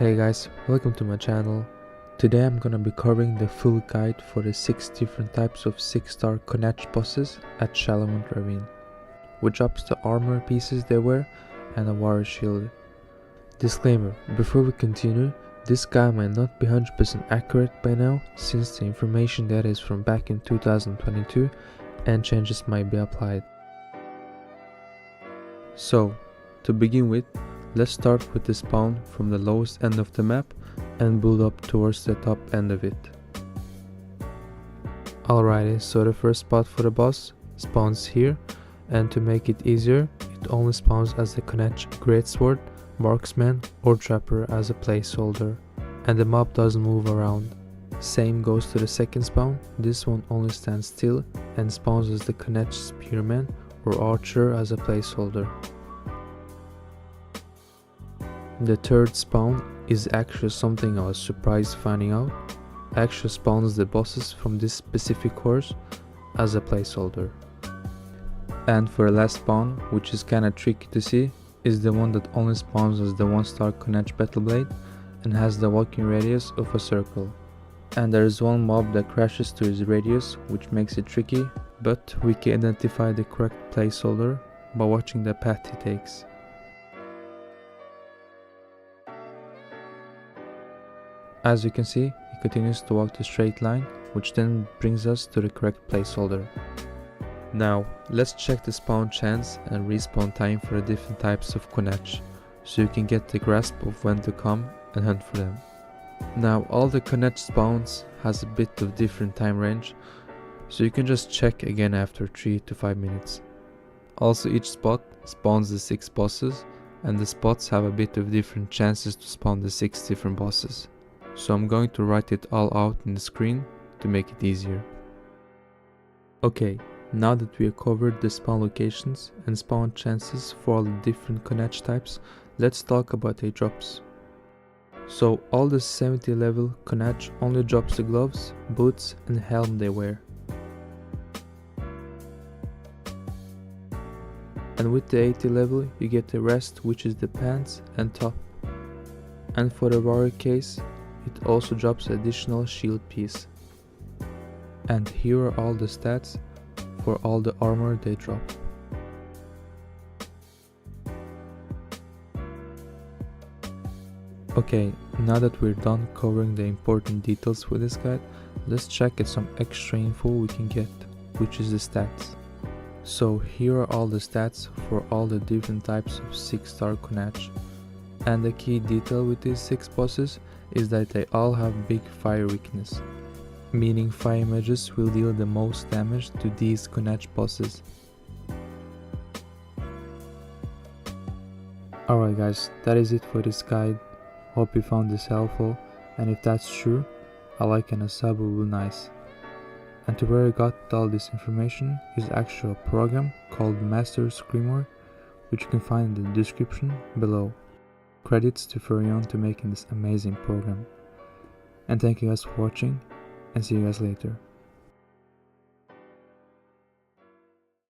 Hey guys, welcome to my channel. Today I'm gonna be covering the full guide for the 6 different types of 6-star Connacht bosses at Shalemont Ravine, which ups the armor pieces they wear and a warrior shield. Disclaimer, before we continue, this guide might not be 100% accurate by now since the information data is from back in 2022 and changes might be applied. So, to begin with, let's start with the spawn from the lowest end of the map and build up towards the top end of it. Alrighty, so the first spot for the boss spawns here, and to make it easier, it only spawns as the Connacht Greatsword, Marksman or Trapper as a placeholder, and the mob doesn't move around. Same goes to the second spawn, this one only stands still and spawns as the Connacht Spearman or Archer as a placeholder. The third spawn is actually something I was surprised finding out. Actually spawns the bosses from this specific course as a placeholder. And for the last spawn, which is kinda tricky to see, is the one that only spawns as the 1-star Connacht Battleblade and has the walking radius of a circle. And there is one mob that crashes to his radius, which makes it tricky, but we can identify the correct placeholder by watching the path he takes. As you can see, he continues to walk the straight line, which then brings us to the correct placeholder. Now, let's check the spawn chance and respawn time for the different types of Connacht, so you can get the grasp of when to come and hunt for them. Now, all the Connacht spawns has a bit of different time range, so you can just check again after 3 to 5 minutes. Also, each spot spawns the 6 bosses, and the spots have a bit of different chances to spawn the 6 different bosses. So I'm going to write it all out in the screen to make it easier. Okay, now that we have covered the spawn locations and spawn chances for all the different Connacht types, let's talk the drops. So all the 70 level Connacht only drops the gloves, boots and helm they wear. And with the 80 level you get the rest, which is the pants and top. And for the warrior case, it also drops additional shield piece. And here are all the stats for all the armor they drop. Okay, now that we're done covering the important details for this guide, let's check at some extra info we can get, which is the stats. So here are all the stats for all the different types of 6-star Connacht. And the key detail with these 6 bosses is that they all have big fire weakness, meaning fire mages will deal the most damage to these Connacht bosses. Alright guys, that is it for this guide. Hope you found this helpful, and if that's true, a like and a sub will be nice. And to where I got all this information is actually a program called Master Screamer, which you can find in the description below. Credits to Furion to making this amazing program. And thank you guys for watching, and see you guys later.